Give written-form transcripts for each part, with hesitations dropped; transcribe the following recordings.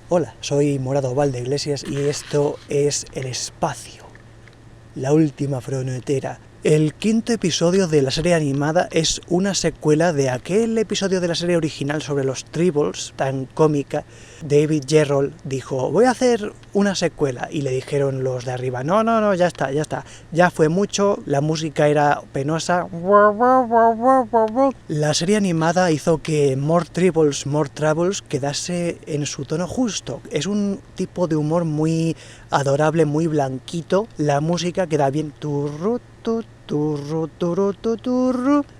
Hola, soy Morado Valdeiglesias y esto es El Espacio, la última frontera. El quinto episodio de la serie animada es una secuela de aquel episodio de la serie original sobre los Tribbles, tan cómica. David Gerrold dijo, voy a hacer una secuela, y le dijeron los de arriba, no, ya está, ya fue mucho, la música era penosa. La serie animada hizo que More Tribbles, More Troubles quedase en su tono justo. Es un tipo de humor muy adorable, muy blanquito, la música queda bien.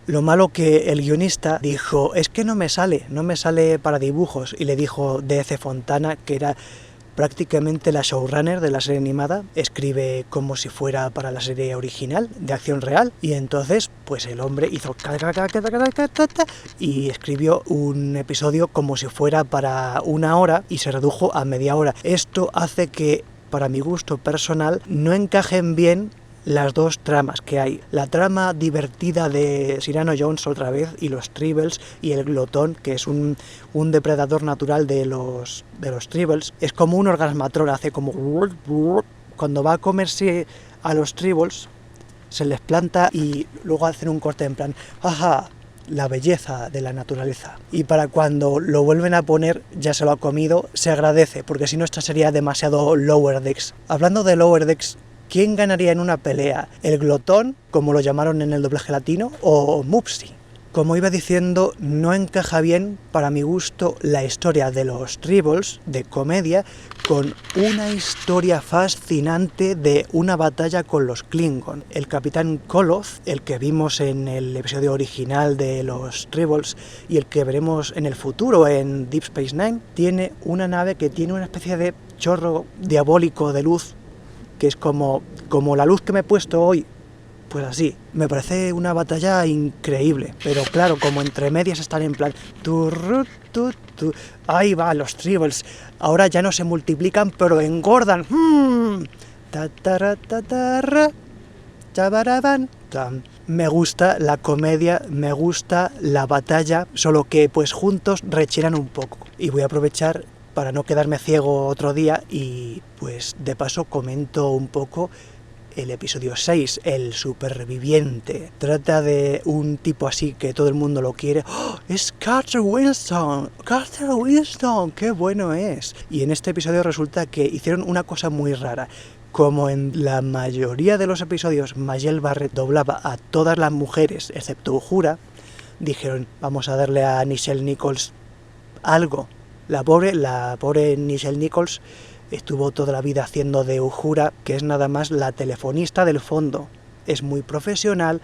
Lo malo que el guionista dijo, es que no me sale para dibujos, y le dijo D.C. Fontana, que era prácticamente la showrunner de la serie animada, escribe como si fuera para la serie original, de acción real, y entonces pues el hombre hizo y escribió un episodio como si fuera para 1 hora y se redujo a media hora. Esto hace que, para mi gusto personal, no encajen bien las dos tramas que hay. La trama divertida de Cyrano Jones otra vez y los Tribbles y el glotón, que es un depredador natural de los Tribbles, es como un orgasmatrón, hace como... Cuando va a comerse a los Tribbles, se les planta y luego hacen un corte en plan, ¡ajá! La belleza de la naturaleza. Y para cuando lo vuelven a poner, ya se lo ha comido, se agradece, porque si no esta sería demasiado Lower Decks. Hablando de Lower Decks, ¿quién ganaría en una pelea? ¿El glotón, como lo llamaron en el doblaje latino, o Mupsi? Como iba diciendo, no encaja bien, para mi gusto, la historia de los Tribbles, de comedia, con una historia fascinante de una batalla con los Klingon. El capitán Koloth, el que vimos en el episodio original de los Tribbles y el que veremos en el futuro en Deep Space Nine, tiene una nave que tiene una especie de chorro diabólico de luz, que es como la luz que me he puesto hoy, pues así. Me parece una batalla increíble, pero claro, como entre medias están en plan... Ahí va, los Tribbles, ahora ya no se multiplican, pero engordan. Me gusta la comedia, me gusta la batalla, solo que pues juntos rechinan un poco. Y voy a aprovechar para no quedarme ciego otro día y pues de paso comento un poco el episodio 6, el superviviente. Trata de un tipo así que todo el mundo lo quiere. ¡Oh, es Carter Winston! ¡Carter Winston! ¡Qué bueno es! Y en este episodio resulta que hicieron una cosa muy rara. Como en la mayoría de los episodios Majel Barrett doblaba a todas las mujeres excepto Uhura, dijeron, vamos a darle a Nichelle Nichols algo. La pobre Nichelle Nichols estuvo toda la vida haciendo de Uhura, que es nada más la telefonista del fondo. Es muy profesional,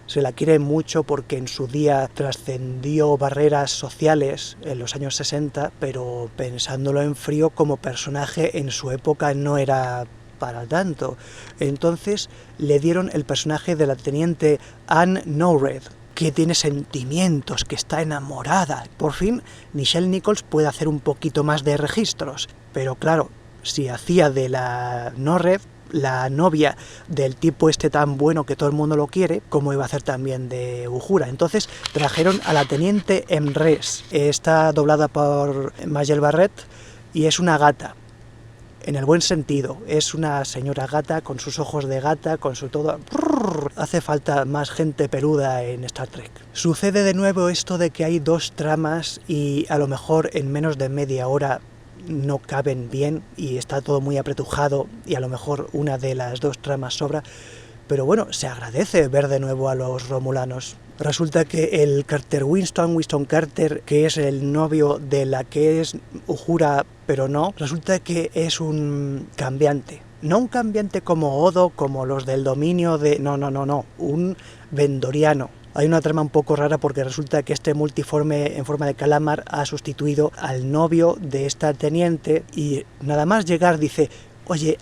se la quiere mucho porque en su día trascendió barreras sociales en los años 60, pero pensándolo en frío, como personaje en su época no era para tanto. Entonces le dieron el personaje de la teniente Anne Norred, que tiene sentimientos, que está enamorada. Por fin, Nichelle Nichols puede hacer un poquito más de registros. Pero claro, si hacía de la Norred la novia del tipo este tan bueno que todo el mundo lo quiere, ¿cómo iba a hacer también de Uhura? Entonces trajeron a la teniente Emrys. Está doblada por Majel Barrett y es una gata. En el buen sentido, es una señora gata con sus ojos de gata, con su todo... Hace falta más gente peluda en Star Trek. Sucede de nuevo esto de que hay dos tramas y a lo mejor en menos de media hora no caben bien y está todo muy apretujado y a lo mejor una de las dos tramas sobra, pero bueno, se agradece ver de nuevo a los romulanos. Resulta que el Carter Winston Carter, que es el novio de la que es Uhura, pero no, resulta que es un cambiante. No un cambiante como Odo, como los del dominio de... No, un vendoriano. Hay una trama un poco rara porque resulta que este multiforme en forma de calamar ha sustituido al novio de esta teniente y nada más llegar dice, oye,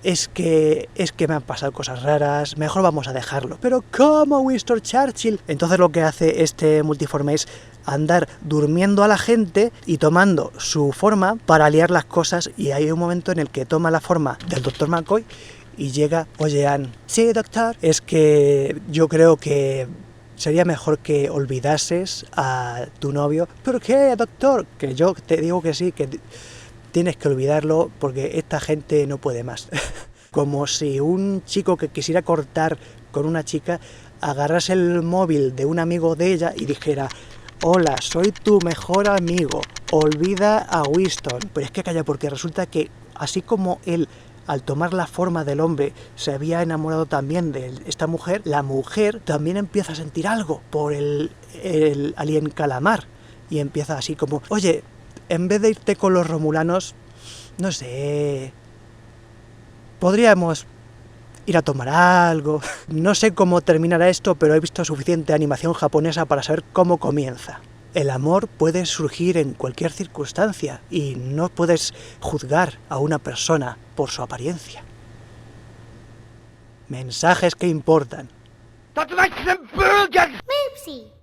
es que me han pasado cosas raras, mejor vamos a dejarlo. Pero ¿cómo, Winston Churchill? Entonces lo que hace este multiforme es andar durmiendo a la gente y tomando su forma para liar las cosas, y hay un momento en el que toma la forma del Dr. McCoy y llega, oye, Anne, sí, doctor, es que yo creo que sería mejor que olvidases a tu novio. ¿Pero qué, doctor? Que yo te digo que sí, que tienes que olvidarlo porque esta gente no puede más. Como si un chico que quisiera cortar con una chica agarrase el móvil de un amigo de ella y dijera: hola, soy tu mejor amigo, olvida a Winston. Pero es que calla, porque resulta que así como él, al tomar la forma del hombre, se había enamorado también de esta mujer, la mujer también empieza a sentir algo por el alien calamar. Y empieza así como: oye, en vez de irte con los romulanos, no sé, podríamos ir a tomar algo. No sé cómo terminará esto, pero he visto suficiente animación japonesa para saber cómo comienza. El amor puede surgir en cualquier circunstancia y no puedes juzgar a una persona por su apariencia. Mensajes que importan. That's like some burger! Moopsie!